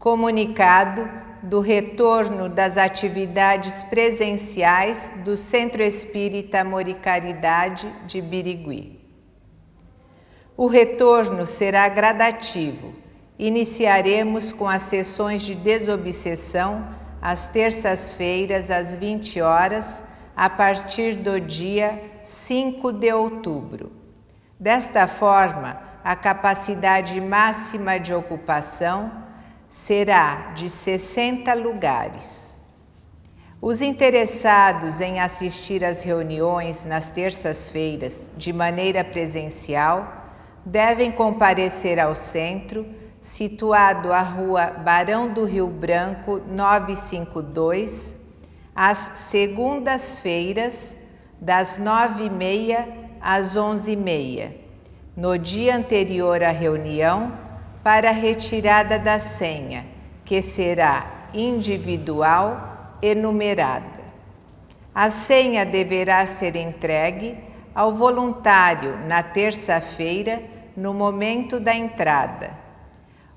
Comunicado do retorno das atividades presenciais do Centro Espírita Amor e Caridade de Birigui. O retorno será gradativo. Iniciaremos com as sessões de desobsessão às terças-feiras, às 20 horas, a partir do dia 5 de outubro. Desta forma, a capacidade máxima de ocupação será de 60 lugares. Os interessados em assistir às reuniões nas terças-feiras de maneira presencial devem comparecer ao centro, situado à Rua Barão do Rio Branco, 952, às segundas-feiras, das 9h30 às 11h30, no dia anterior à reunião, para a retirada da senha, que será individual e numerada. A senha deverá ser entregue ao voluntário na terça-feira, no momento da entrada.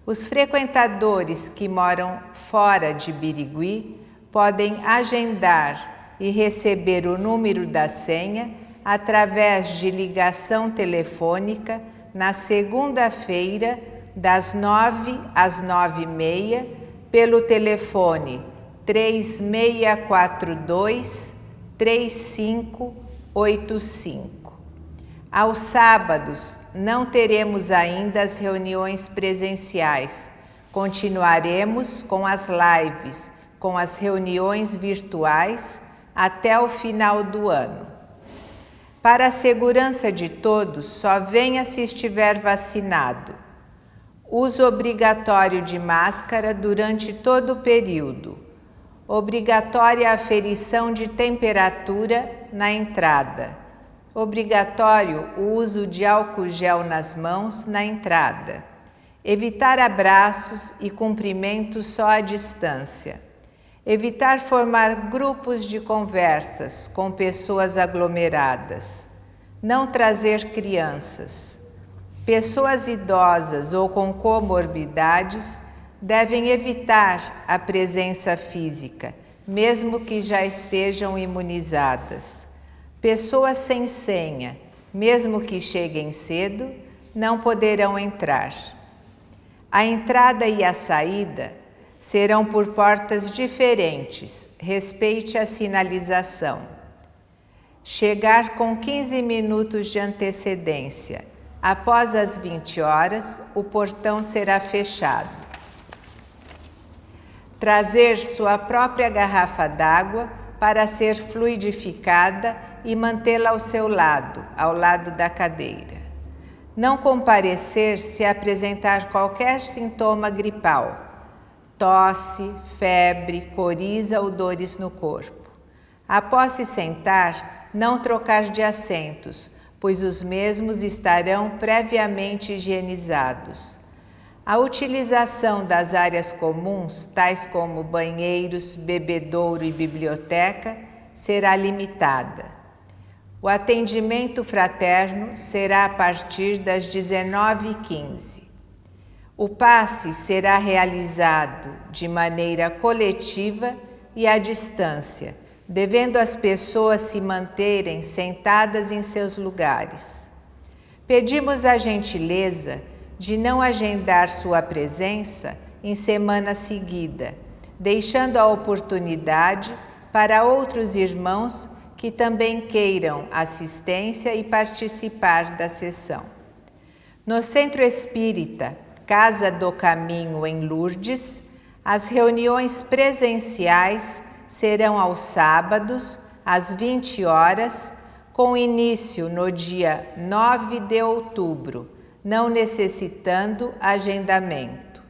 Os frequentadores que moram fora de Birigui podem agendar e receber o número da senha através de ligação telefônica na segunda-feira, das 9 às 9h30, pelo telefone 3642-3585. Aos sábados, não teremos ainda as reuniões presenciais. Continuaremos com as lives, com as reuniões virtuais até o final do ano. Para a segurança de todos, só venha se estiver vacinado. Uso obrigatório de máscara durante todo o período. Obrigatória a aferição de temperatura na entrada. Obrigatório o uso de álcool gel nas mãos na entrada. Evitar abraços e cumprimentos só à distância. Evitar formar grupos de conversas com pessoas aglomeradas. Não trazer crianças. Pessoas idosas ou com comorbidades devem evitar a presença física, mesmo que já estejam imunizadas. Pessoas sem senha, mesmo que cheguem cedo, não poderão entrar. A entrada e a saída serão por portas diferentes. Respeite a sinalização. Chegar com 15 minutos de antecedência. Após as 20 horas, o portão será fechado. Trazer sua própria garrafa d'água para ser fluidificada e mantê-la ao seu lado, ao lado da cadeira. Não comparecer se apresentar qualquer sintoma gripal, tosse, febre, coriza ou dores no corpo. Após se sentar, não trocar de assentos, pois os mesmos estarão previamente higienizados. A utilização das áreas comuns, tais como banheiros, bebedouro e biblioteca, será limitada. O atendimento fraterno será a partir das 19h15. O passe será realizado de maneira coletiva e à distância, devendo as pessoas se manterem sentadas em seus lugares. Pedimos a gentileza de não agendar sua presença em semana seguida, deixando a oportunidade para outros irmãos que também queiram assistência e participar da sessão. No Centro Espírita Casa do Caminho, em Lourdes, as reuniões presenciais serão aos sábados, às 20 horas, com início no dia 9 de outubro, não necessitando agendamento.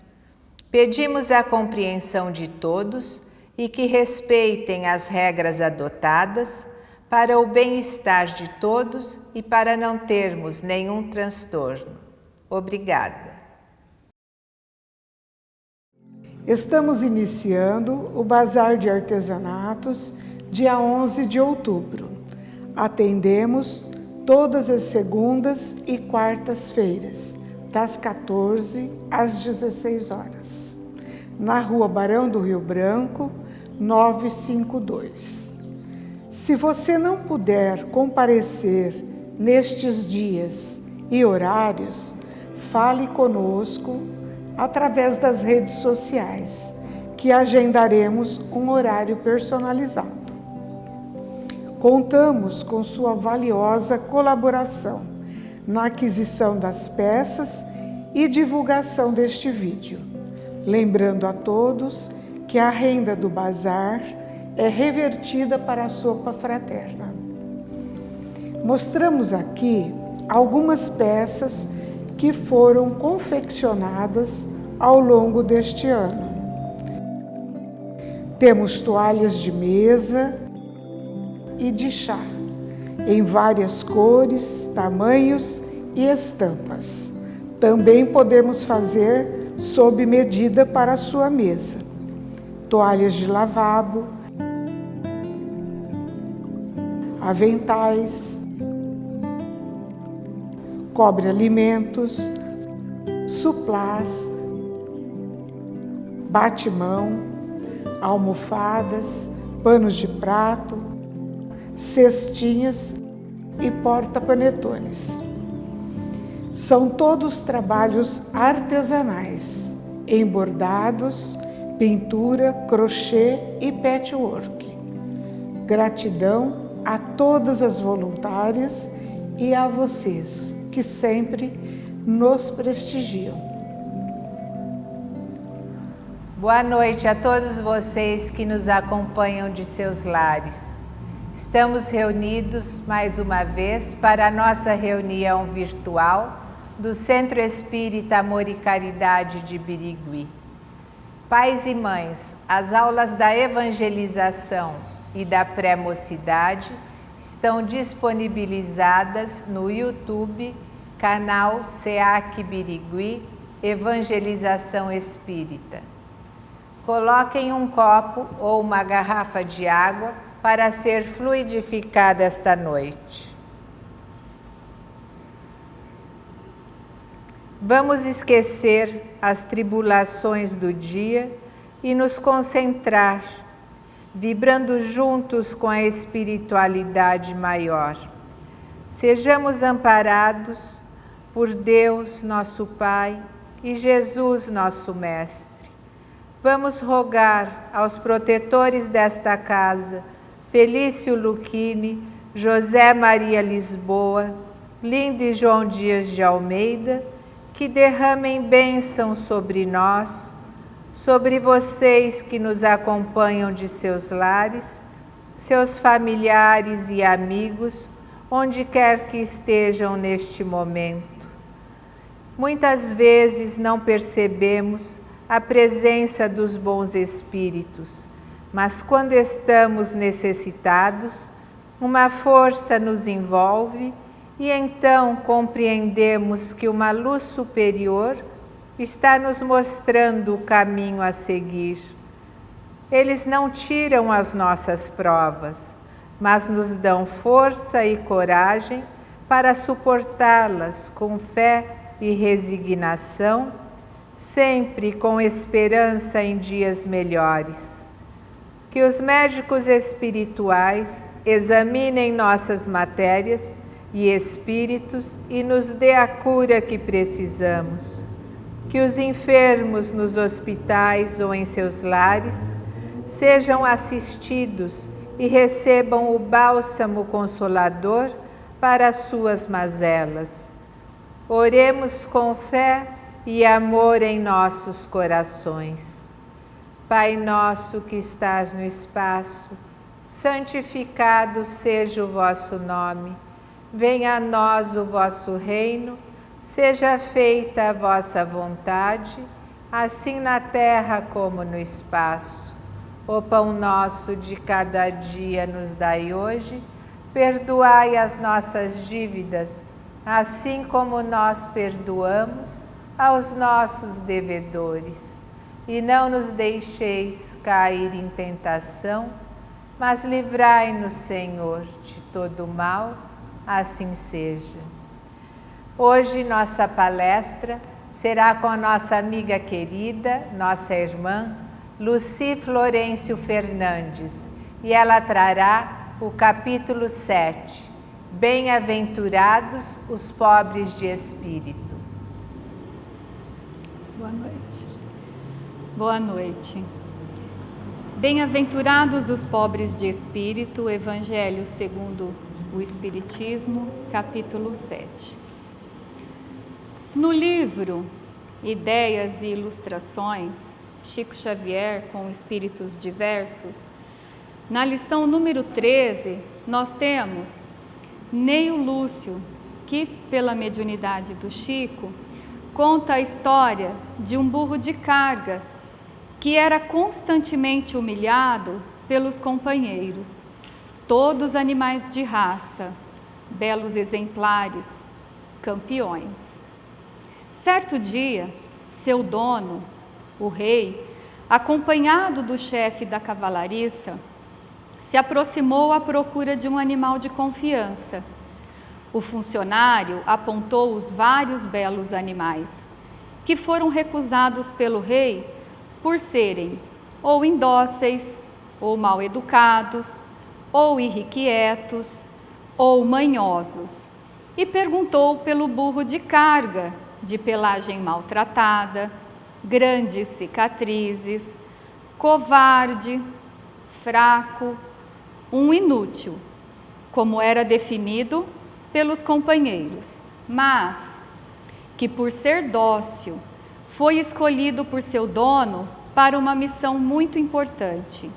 Pedimos a compreensão de todos e que respeitem as regras adotadas para o bem-estar de todos e para não termos nenhum transtorno. Obrigada. Estamos iniciando o Bazar de Artesanatos, dia 11 de outubro. Atendemos todas as segundas e quartas-feiras, das 14 às 16 horas. na Rua Barão do Rio Branco, 952. Se você não puder comparecer nestes dias e horários, fale conosco através das redes sociais, que agendaremos um horário personalizado. Contamos com sua valiosa colaboração na aquisição das peças e divulgação deste vídeo. Lembrando a todos que a renda do bazar é revertida para a sopa fraterna. Mostramos aqui algumas peças que foram confeccionadas ao longo deste ano. Temos toalhas de mesa e de chá, em várias cores, tamanhos e estampas. Também podemos fazer sob medida para a sua mesa. Toalhas de lavabo, aventais, cobre-alimentos, suplás, bate-mão, almofadas, panos de prato, cestinhas e porta-panetones. São todos trabalhos artesanais, em bordados, pintura, crochê e patchwork. Gratidão a todas as voluntárias e a vocês que sempre nos prestigiam. Boa noite a todos vocês que nos acompanham de seus lares. Estamos reunidos mais uma vez para a nossa reunião virtual do Centro Espírita Amor e Caridade de Birigui. Pais e mães, as aulas da evangelização e da pré-mocidade estão disponibilizadas no YouTube, canal SEAC Birigui Evangelização Espírita. Coloquem um copo ou uma garrafa de água para ser fluidificada esta noite. Vamos esquecer as tribulações do dia e nos concentrar, vibrando juntos com a espiritualidade maior. Sejamos amparados por Deus, nosso Pai, e Jesus, nosso Mestre. Vamos rogar aos protetores desta casa, Felício Luchini, José Maria Lisboa, Lindo e João Dias de Almeida, que derramem bênção sobre nós, sobre vocês que nos acompanham de seus lares, seus familiares e amigos, onde quer que estejam neste momento. Muitas vezes não percebemos a presença dos bons espíritos, mas quando estamos necessitados, uma força nos envolve e então compreendemos que uma luz superior está nos mostrando o caminho a seguir. Eles não tiram as nossas provas, mas nos dão força e coragem para suportá-las com fé e resignação, sempre com esperança em dias melhores. Que os médicos espirituais examinem nossas matérias e espíritos e nos dê a cura que precisamos. Que os enfermos nos hospitais ou em seus lares sejam assistidos e recebam o bálsamo consolador para as suas mazelas. Oremos com fé e amor em nossos corações. Pai nosso que estás no espaço, santificado seja o vosso nome. Venha a nós o vosso reino, seja feita a vossa vontade, assim na terra como no espaço. O pão nosso de cada dia nos dai hoje, perdoai as nossas dívidas, assim como nós perdoamos aos nossos devedores. E não nos deixeis cair em tentação, mas livrai-nos, Senhor, de todo mal, assim seja. Hoje nossa palestra será com a nossa amiga querida, nossa irmã, Lucy Florencio Fernandes, e ela trará o capítulo 7, Bem-aventurados os pobres de espírito. Boa noite. Boa noite. Bem-aventurados os pobres de espírito, Evangelho segundo o Espiritismo, capítulo 7. No livro Ideias e Ilustrações, Chico Xavier com Espíritos Diversos, na lição número 13, nós temos Neio Lúcio, que, pela mediunidade do Chico, conta a história de um burro de carga que era constantemente humilhado pelos companheiros, todos animais de raça, belos exemplares, campeões. Certo dia, seu dono, o rei, acompanhado do chefe da cavalariça, se aproximou à procura de um animal de confiança. O funcionário apontou os vários belos animais, que foram recusados pelo rei por serem ou indóceis, ou mal educados, ou irrequietos, ou manhosos, e perguntou pelo burro de carga, de pelagem maltratada, grandes cicatrizes, covarde, fraco, um inútil, como era definido pelos companheiros, mas que por ser dócil foi escolhido por seu dono para uma missão muito importante.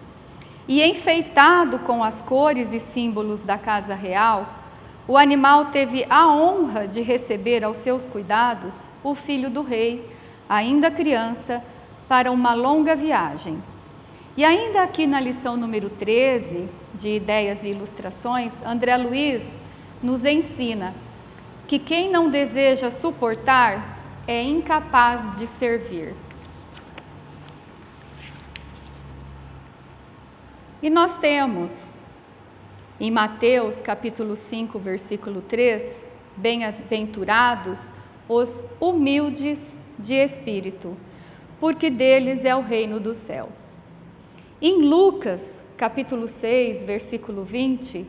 E enfeitado com as cores e símbolos da casa real, o animal teve a honra de receber aos seus cuidados o filho do rei, ainda criança, para uma longa viagem. E ainda aqui na lição número 13, de Ideias e Ilustrações, André Luiz nos ensina que quem não deseja suportar é incapaz de servir. E nós temos em Mateus capítulo 5, versículo 3, bem-aventurados os humildes de espírito, porque deles é o reino dos céus. Em Lucas capítulo 6, versículo 20,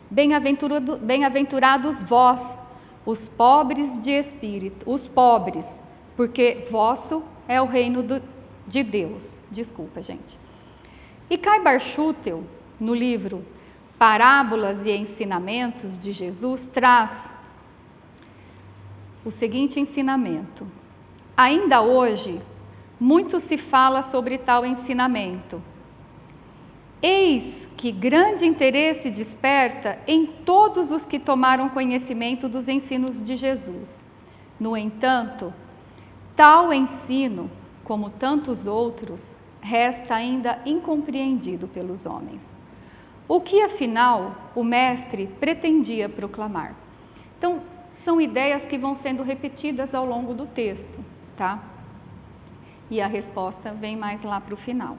bem-aventurados vós, os pobres de espírito, os pobres, porque vosso é o reino de Deus. Desculpa, gente. E Kai Barchutel, no livro Parábolas e Ensinamentos de Jesus, traz o seguinte ensinamento. Ainda hoje, muito se fala sobre tal ensinamento. Eis que grande interesse desperta em todos os que tomaram conhecimento dos ensinos de Jesus. No entanto, tal ensino, como tantos outros, resta ainda incompreendido pelos homens. O que, afinal, o mestre pretendia proclamar? Então, são ideias que vão sendo repetidas ao longo do texto, tá? E a resposta vem mais lá para o final.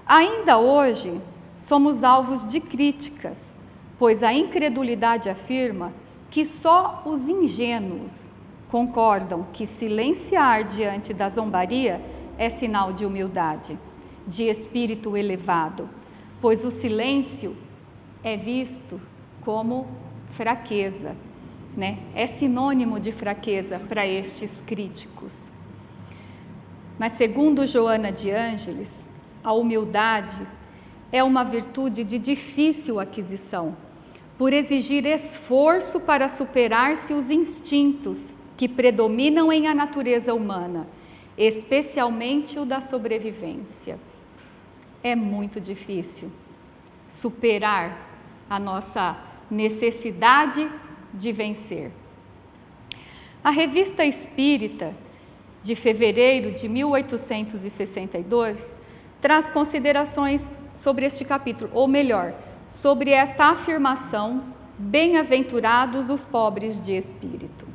Ainda hoje, somos alvos de críticas, pois a incredulidade afirma que só os ingênuos concordam que silenciar diante da zombaria é sinal de humildade, de espírito elevado, pois o silêncio é visto como fraqueza, né? É sinônimo de fraqueza para estes críticos. Mas segundo Joana de Ângeles, a humildade é uma virtude de difícil aquisição, por exigir esforço para superar-se os instintos que predominam em a natureza humana, especialmente o da sobrevivência. É muito difícil superar a nossa necessidade de vencer. A Revista Espírita, de fevereiro de 1862, traz considerações sobre este capítulo, ou melhor, sobre esta afirmação, bem-aventurados os pobres de espírito.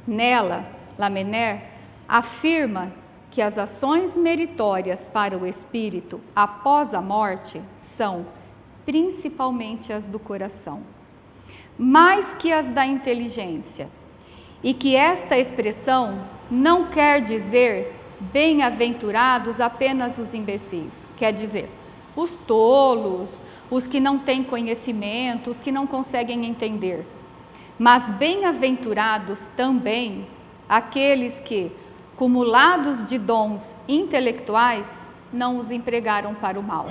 Nela, Lamennais afirma que as ações meritórias para o espírito após a morte são principalmente as do coração, mais que as da inteligência, e que esta expressão não quer dizer bem-aventurados apenas os imbecis, quer dizer, os tolos, os que não têm conhecimento, os que não conseguem entender. Mas bem-aventurados também aqueles que, cumulados de dons intelectuais, não os empregaram para o mal.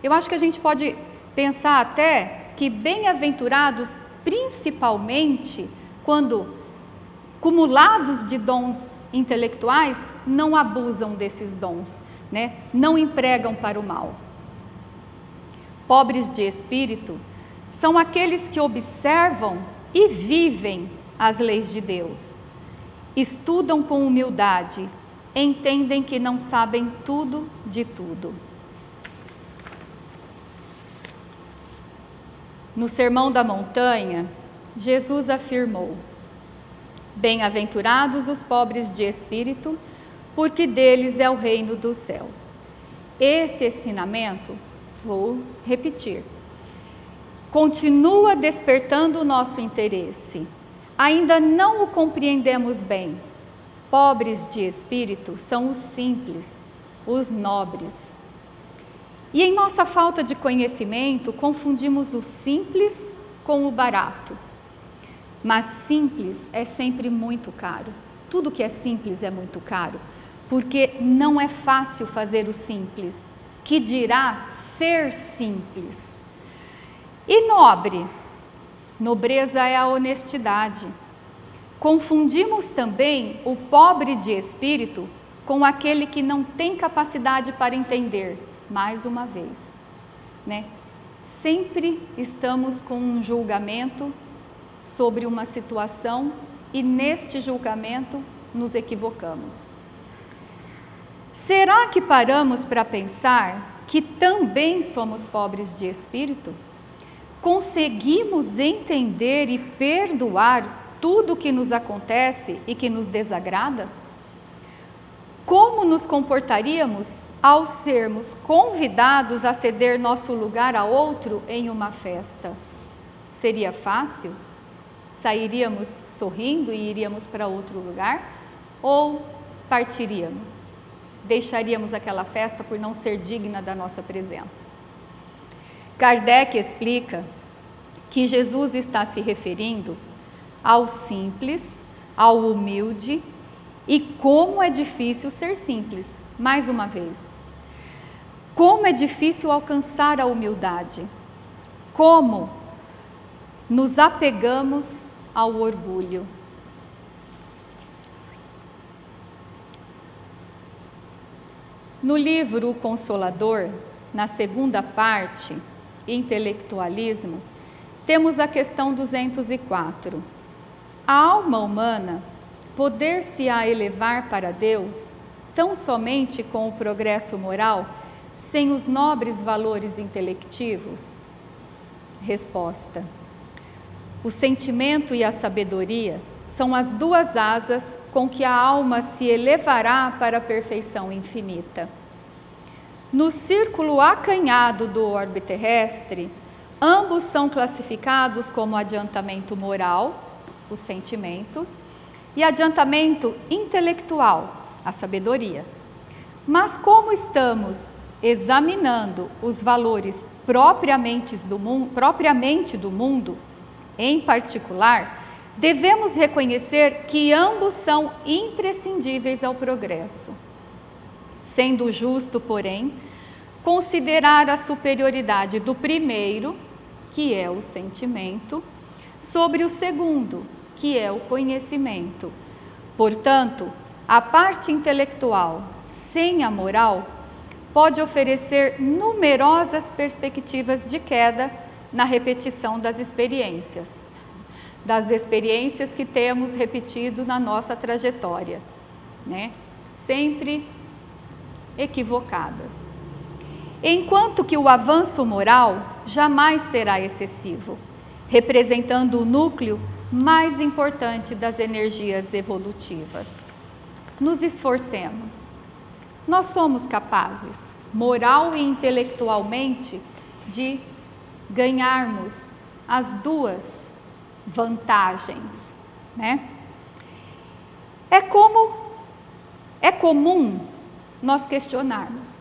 Eu acho que a gente pode pensar até que bem-aventurados, principalmente quando cumulados de dons intelectuais, não abusam desses dons, né? Não empregam para o mal. Pobres de espírito são aqueles que observam e vivem as leis de Deus, estudam com humildade, entendem que não sabem tudo de tudo. No Sermão da Montanha, Jesus afirmou: bem-aventurados os pobres de espírito, porque deles é o reino dos céus. Esse ensinamento, vou repetir, continua despertando o nosso interesse. Ainda não o compreendemos bem. Pobres de espírito são os simples, os nobres. E em nossa falta de conhecimento, confundimos o simples com o barato. Mas simples é sempre muito caro. Tudo que é simples é muito caro, porque não é fácil fazer o simples, que dirá ser simples. E nobre? Nobreza é a honestidade. Confundimos também o pobre de espírito com aquele que não tem capacidade para entender, mais uma vez, né? Sempre estamos com um julgamento sobre uma situação e neste julgamento nos equivocamos. Será que paramos para pensar que também somos pobres de espírito? Conseguimos entender e perdoar tudo o que nos acontece e que nos desagrada? Como nos comportaríamos ao sermos convidados a ceder nosso lugar a outro em uma festa? Seria fácil? Sairíamos sorrindo e iríamos para outro lugar? Ou partiríamos? Deixaríamos aquela festa por não ser digna da nossa presença? Kardec explica que Jesus está se referindo ao simples, ao humilde, e como é difícil ser simples. Mais uma vez, como é difícil alcançar a humildade, como nos apegamos ao orgulho. No livro O Consolador, na segunda parte, Intelectualismo, temos a questão 204. A alma humana poder-se-á elevar para Deus tão somente com o progresso moral, sem os nobres valores intelectivos? Resposta: o sentimento e a sabedoria são as duas asas com que a alma se elevará para a perfeição infinita. No círculo acanhado do orbe terrestre, ambos são classificados como adiantamento moral, os sentimentos, e adiantamento intelectual, a sabedoria. Mas como estamos examinando os valores propriamente do mundo, em particular, devemos reconhecer que ambos são imprescindíveis ao progresso. Sendo justo, porém, considerar a superioridade do primeiro, que é o sentimento, sobre o segundo, que é o conhecimento. Portanto, a parte intelectual, sem a moral, pode oferecer numerosas perspectivas de queda na repetição das experiências que temos repetido na nossa trajetória, né? Sempre equivocadas. Enquanto que o avanço moral jamais será excessivo, representando o núcleo mais importante das energias evolutivas. Nos esforcemos. Nós somos capazes, moral e intelectualmente, de ganharmos as duas vantagens, né? É comum nós questionarmos.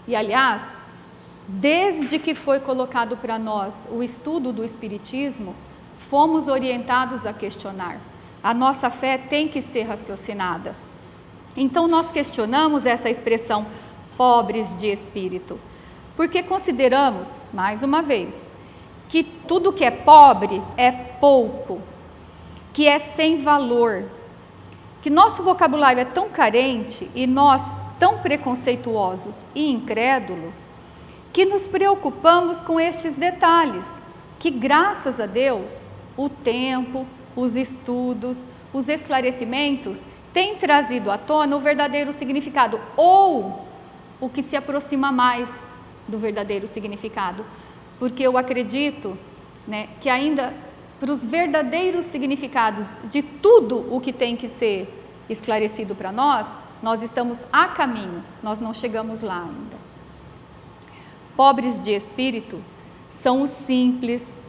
E, aliás, desde que foi colocado para nós o estudo do Espiritismo, fomos orientados a questionar. A nossa fé tem que ser raciocinada. Então, nós questionamos essa expressão pobres de espírito, porque consideramos, mais uma vez, que tudo que é pobre é pouco, que é sem valor, que nosso vocabulário é tão carente e nós tão preconceituosos e incrédulos, que nos preocupamos com estes detalhes, que graças a Deus, o tempo, os estudos, os esclarecimentos têm trazido à tona o verdadeiro significado, ou o que se aproxima mais do verdadeiro significado. Porque eu acredito, que ainda para os verdadeiros significados de tudo o que tem que ser esclarecido para nós estamos a caminho, nós não chegamos lá ainda. Pobres de espírito são os simples,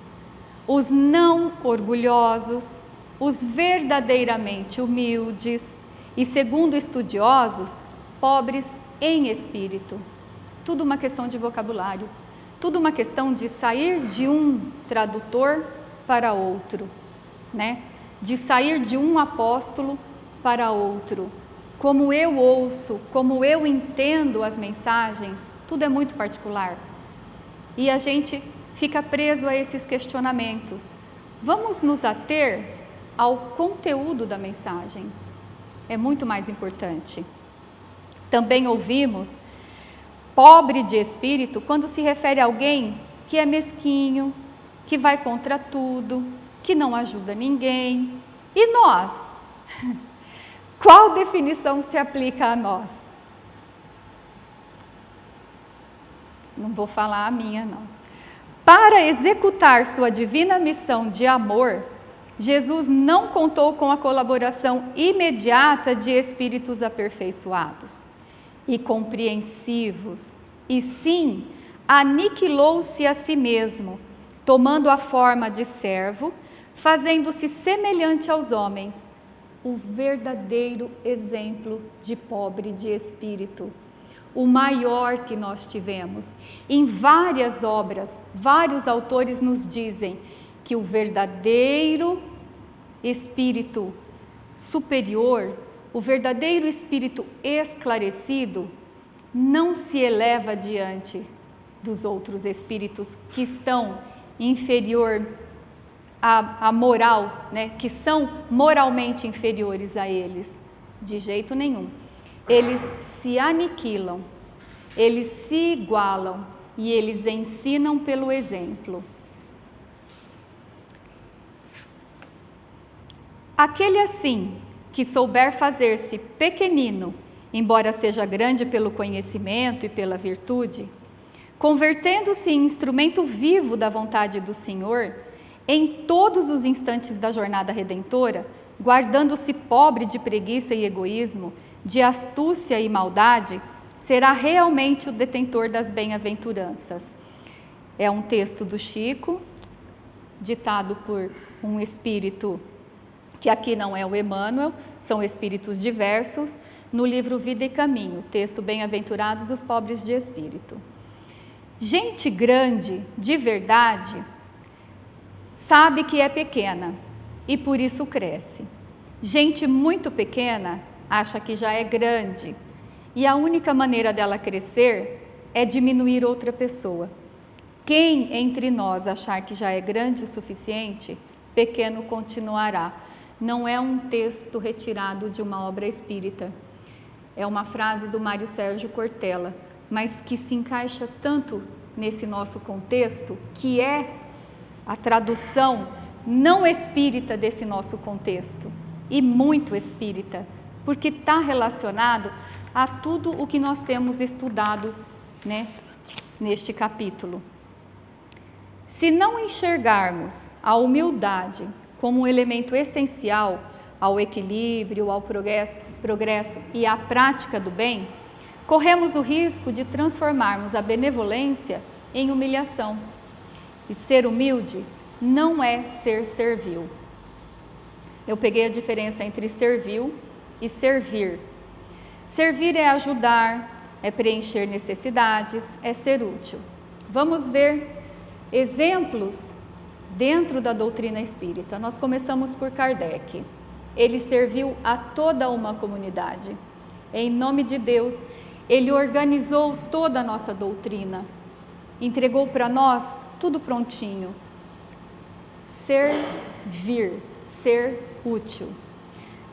os não orgulhosos, os verdadeiramente humildes e, segundo estudiosos, pobres em espírito. Tudo uma questão de vocabulário, tudo uma questão de sair de um tradutor para outro, de sair de um apóstolo para outro. Como eu ouço, como eu entendo as mensagens, tudo é muito particular. E a gente fica preso a esses questionamentos. Vamos nos ater ao conteúdo da mensagem. É muito mais importante. Também ouvimos pobre de espírito quando se refere a alguém que é mesquinho, que vai contra tudo, que não ajuda ninguém. E nós? Qual definição se aplica a nós? Não vou falar a minha, não. Para executar sua divina missão de amor, Jesus não contou com a colaboração imediata de espíritos aperfeiçoados e compreensivos, e sim, aniquilou-se a si mesmo, tomando a forma de servo, fazendo-se semelhante aos homens, o verdadeiro exemplo de pobre de espírito, o maior que nós tivemos. Em várias obras, vários autores nos dizem que o verdadeiro espírito superior, o verdadeiro espírito esclarecido, não se eleva diante dos outros espíritos que estão inferior à moral, que são moralmente inferiores a eles, de jeito nenhum. Eles se aniquilam, eles se igualam e eles ensinam pelo exemplo. Aquele assim que souber fazer-se pequenino, embora seja grande pelo conhecimento e pela virtude, convertendo-se em instrumento vivo da vontade do Senhor, em todos os instantes da jornada redentora, guardando-se pobre de preguiça e egoísmo, de astúcia e maldade, será realmente o detentor das bem-aventuranças. É um texto do Chico, ditado por um espírito que aqui não é o Emmanuel, são espíritos diversos, no livro Vida e Caminho, texto Bem-aventurados os pobres de espírito. Gente grande, de verdade, sabe que é pequena e por isso cresce. Gente muito pequena acha que já é grande e a única maneira dela crescer é diminuir outra pessoa. Quem entre nós achar que já é grande o suficiente, pequeno continuará. Não é um texto retirado de uma obra espírita, é uma frase do Mário Sérgio Cortella, mas que se encaixa tanto nesse nosso contexto, que é a tradução não espírita desse nosso contexto, e muito espírita, porque está relacionado a tudo o que nós temos estudado, neste capítulo. Se não enxergarmos a humildade como um elemento essencial ao equilíbrio, ao progresso e à prática do bem, corremos o risco de transformarmos a benevolência em humilhação. E ser humilde não é ser servil. Eu peguei a diferença entre servil e servir. Servir é ajudar, é preencher necessidades, é ser útil. Vamos ver exemplos dentro da doutrina espírita. Nós começamos por Kardec. Ele serviu a toda uma comunidade. Em nome de Deus, ele organizou toda a nossa doutrina. Entregou para nós tudo prontinho. Servir, ser útil.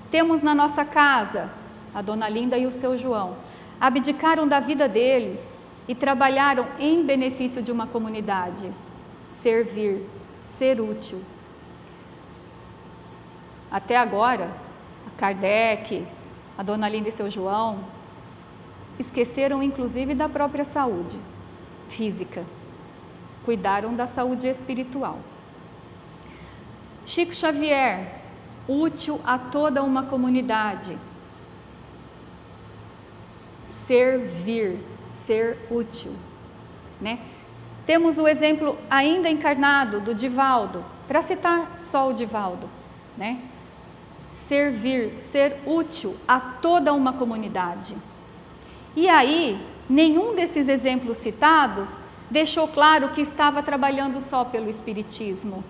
Temos na nossa casa a Dona Linda e o seu João. Abdicaram da vida deles e trabalharam em benefício de uma comunidade. Servir, ser útil. Até agora, a Kardec, a Dona Linda e seu João, esqueceram inclusive da própria saúde física. Cuidaram da saúde espiritual. Chico Xavier, útil a toda uma comunidade. Servir, ser útil, né? Temos o exemplo ainda encarnado do Divaldo, para citar só o Divaldo, né? Servir, ser útil a toda uma comunidade. E aí, nenhum desses exemplos citados deixou claro que estava trabalhando só pelo Espiritismo.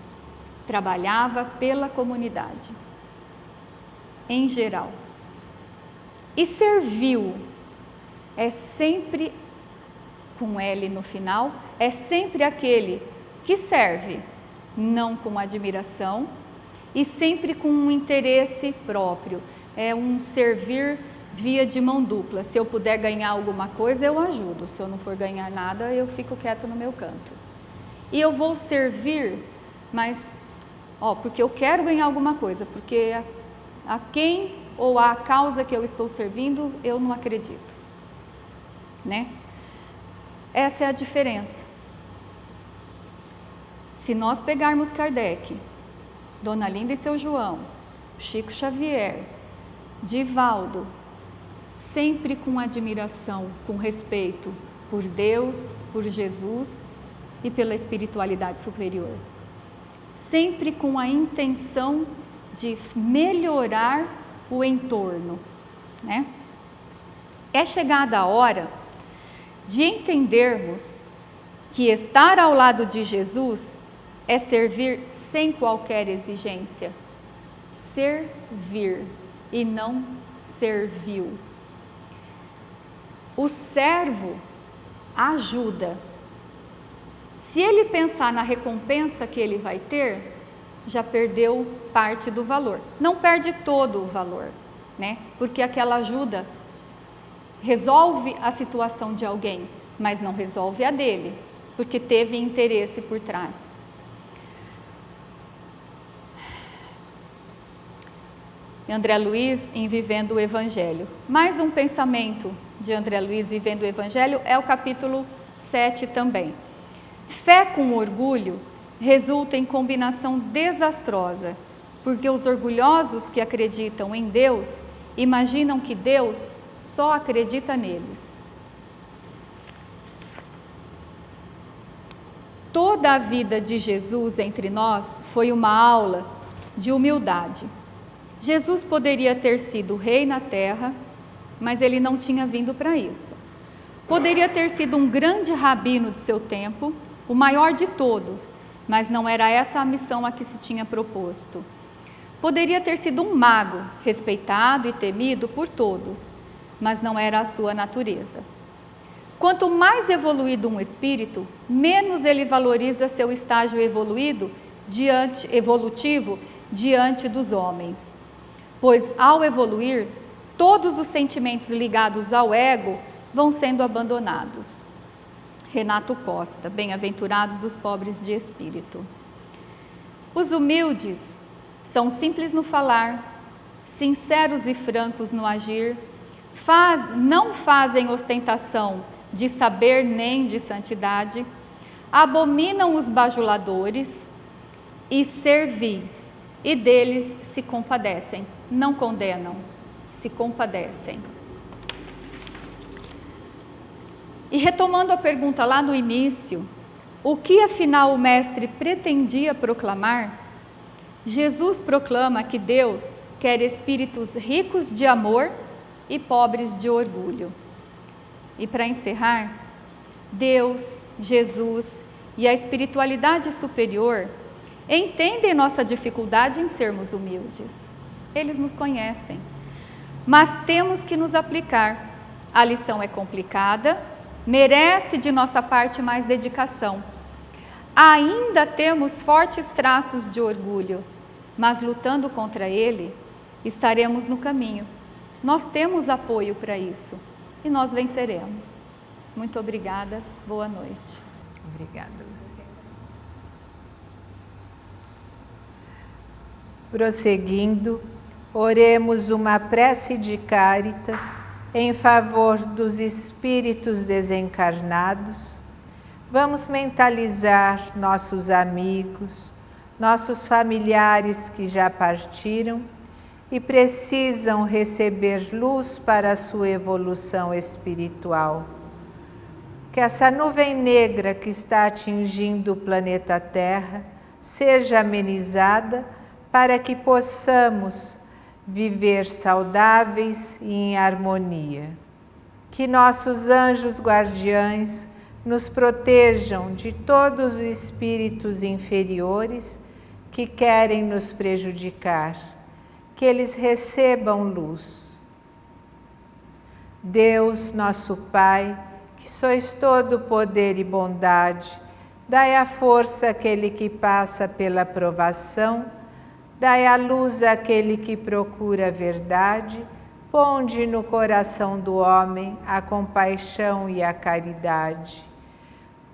Trabalhava pela comunidade, em geral. E serviu, é sempre, com L no final, é sempre aquele que serve, não com admiração, e sempre com um interesse próprio. É um servir via de mão dupla. Se eu puder ganhar alguma coisa, eu ajudo. Se eu não for ganhar nada, eu fico quieto no meu canto. E eu vou servir, mas, porque eu quero ganhar alguma coisa, porque a quem ou a causa que eu estou servindo, eu não acredito, né? Essa é a diferença. Se nós pegarmos Kardec, Dona Linda e seu João, Chico Xavier, Divaldo, sempre com admiração, com respeito por Deus, por Jesus e pela espiritualidade superior. Sempre com a intenção de melhorar o entorno, né? É chegada a hora de entendermos que estar ao lado de Jesus é servir sem qualquer exigência. Servir e não servil. O servo ajuda. Se ele pensar na recompensa que ele vai ter, já perdeu parte do valor. Não perde todo o valor, né? Porque aquela ajuda resolve a situação de alguém, mas não resolve a dele, porque teve interesse por trás. André Luiz em Vivendo o Evangelho. Mais um pensamento de André Luiz Vivendo o Evangelho é o capítulo 7 também. Fé com orgulho resulta em combinação desastrosa, porque os orgulhosos que acreditam em Deus imaginam que Deus só acredita neles. Toda a vida de Jesus entre nós foi uma aula de humildade. Jesus poderia ter sido rei na terra, mas ele não tinha vindo para isso. Poderia ter sido um grande rabino de seu tempo, o maior de todos, mas não era essa a missão a que se tinha proposto. Poderia ter sido um mago, respeitado e temido por todos, mas não era a sua natureza. Quanto mais evoluído um espírito, menos ele valoriza seu estágio evolutivo diante dos homens. Pois ao evoluir, todos os sentimentos ligados ao ego vão sendo abandonados. Renato Costa, bem-aventurados os pobres de espírito. Os humildes são simples no falar, sinceros e francos no agir, não fazem ostentação de saber nem de santidade, abominam os bajuladores e servis, e deles se compadecem. Não condenam, se compadecem. E retomando a pergunta lá no início, o que afinal o mestre pretendia proclamar? Jesus proclama que Deus quer espíritos ricos de amor e pobres de orgulho. E para encerrar, Deus, Jesus e a espiritualidade superior entendem nossa dificuldade em sermos humildes. Eles nos conhecem, mas temos que nos aplicar. A lição é complicada, merece de nossa parte mais dedicação. Ainda temos fortes traços de orgulho, mas lutando contra ele, estaremos no caminho. Nós temos apoio para isso e nós venceremos. Muito obrigada, boa noite. Obrigada, Lúcia. Prosseguindo, oremos uma prece de Cáritas em favor dos espíritos desencarnados. Vamos mentalizar nossos amigos, nossos familiares que já partiram e precisam receber luz para a sua evolução espiritual. Que essa nuvem negra que está atingindo o planeta Terra seja amenizada para que possamos viver saudáveis e em harmonia. Que nossos anjos guardiães nos protejam de todos os espíritos inferiores que querem nos prejudicar. Que eles recebam luz. Deus, nosso Pai, que sois todo poder e bondade, dai a força àquele que passa pela provação, dai a luz àquele que procura a verdade, ponde no coração do homem a compaixão e a caridade.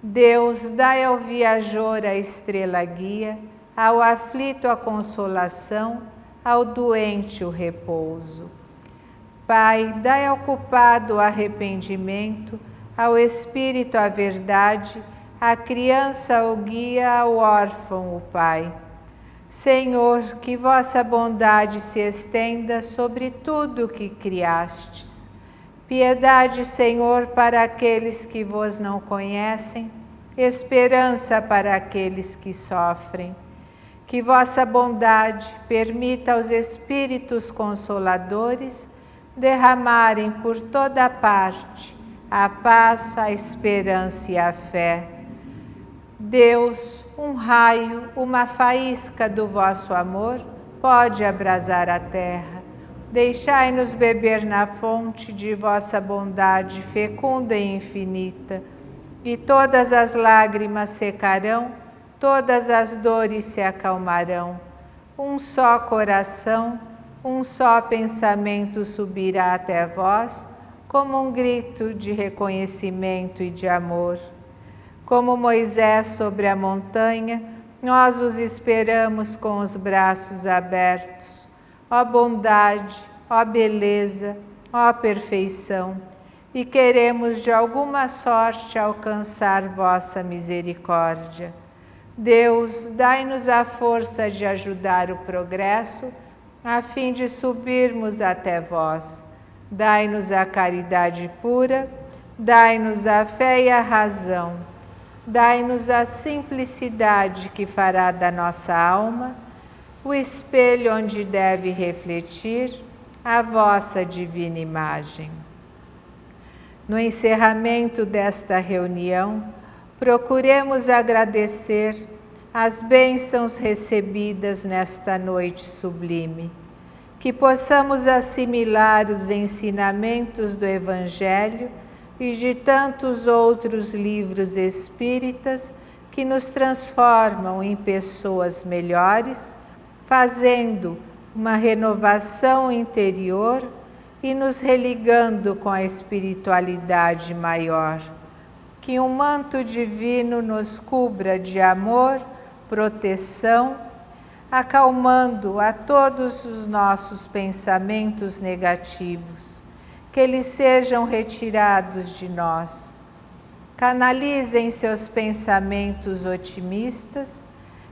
Deus, dai ao viajor a estrela guia, ao aflito a consolação, ao doente o repouso. Pai, dai ao culpado o arrependimento, ao espírito a verdade, à criança o guia, ao órfão o Pai. Senhor, que vossa bondade se estenda sobre tudo o que criastes. Piedade, Senhor, para aqueles que vos não conhecem, esperança para aqueles que sofrem. Que vossa bondade permita aos Espíritos Consoladores derramarem por toda parte a paz, a esperança e a fé. Deus, um raio, uma faísca do vosso amor pode abrasar a terra. Deixai-nos beber na fonte de vossa bondade fecunda e infinita, e todas as lágrimas secarão, todas as dores se acalmarão. Um só coração, um só pensamento subirá até vós, como um grito de reconhecimento e de amor. Como Moisés sobre a montanha, nós os esperamos com os braços abertos. Ó bondade, ó beleza, ó perfeição, e queremos de alguma sorte alcançar vossa misericórdia. Deus, dai-nos a força de ajudar o progresso, a fim de subirmos até vós. Dai-nos a caridade pura, dai-nos a fé e a razão. Dai-nos a simplicidade que fará da nossa alma o espelho onde deve refletir a vossa divina imagem. No encerramento desta reunião, procuremos agradecer as bênçãos recebidas nesta noite sublime, que possamos assimilar os ensinamentos do Evangelho e de tantos outros livros espíritas que nos transformam em pessoas melhores, fazendo uma renovação interior e nos religando com a espiritualidade maior. Que um manto divino nos cubra de amor, proteção, acalmando a todos os nossos pensamentos negativos. Que eles sejam retirados de nós. Canalizem seus pensamentos otimistas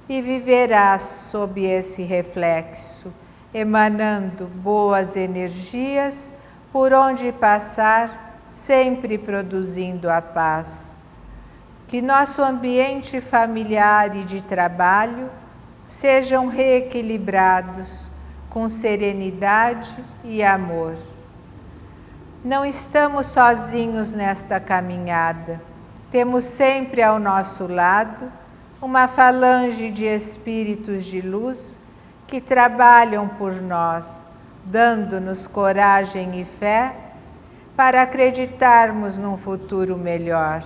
e viverás sob esse reflexo, emanando boas energias por onde passar, sempre produzindo a paz. Que nosso ambiente familiar e de trabalho sejam reequilibrados, com serenidade e amor. Não estamos sozinhos nesta caminhada. Temos sempre ao nosso lado uma falange de espíritos de luz que trabalham por nós, dando-nos coragem e fé para acreditarmos num futuro melhor.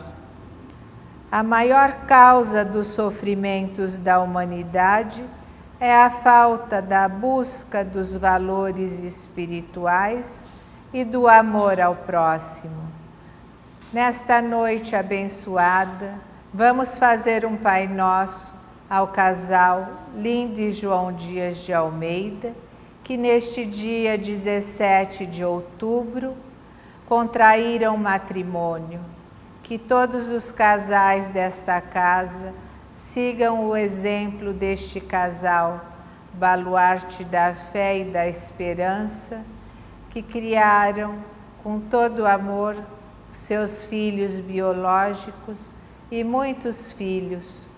A maior causa dos sofrimentos da humanidade é a falta da busca dos valores espirituais e do amor ao próximo. Nesta noite abençoada, vamos fazer um Pai Nosso ao casal Linda e João Dias de Almeida, que neste dia 17 de outubro contraíram matrimônio. Que todos os casais desta casa sigam o exemplo deste casal, baluarte da fé e da esperança, que criaram com todo amor seus filhos biológicos e muitos filhos,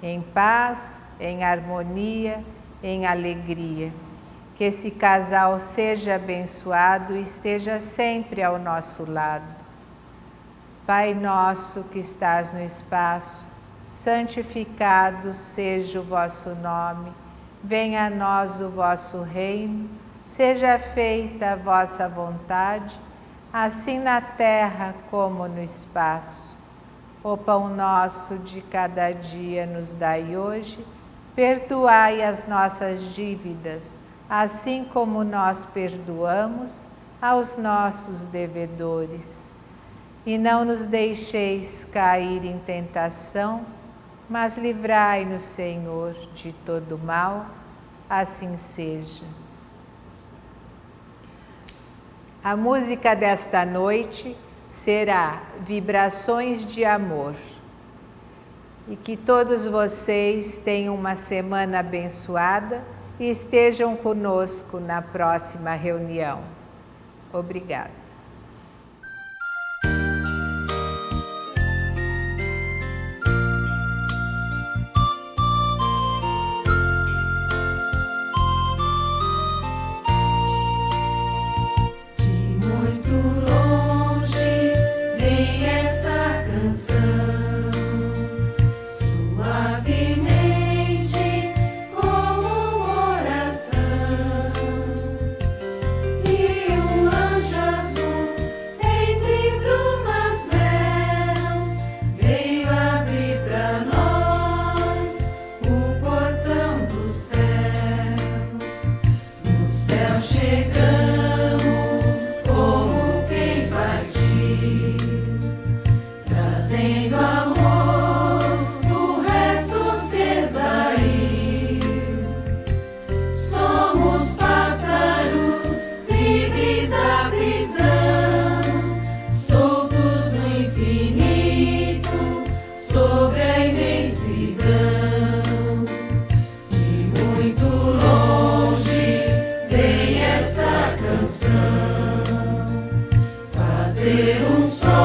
em paz, em harmonia, em alegria. Que esse casal seja abençoado e esteja sempre ao nosso lado. Pai nosso que estás no espaço, santificado seja o vosso nome. Venha a nós o vosso reino. Seja feita a vossa vontade, assim na terra como no espaço. O pão nosso de cada dia nos dai hoje. Perdoai as nossas dívidas, assim como nós perdoamos aos nossos devedores. E não nos deixeis cair em tentação, mas livrai-nos, Senhor, de todo mal. Assim seja. A música desta noite será Vibrações de Amor. E que todos vocês tenham uma semana abençoada e estejam conosco na próxima reunião. Obrigada. Fazer um som.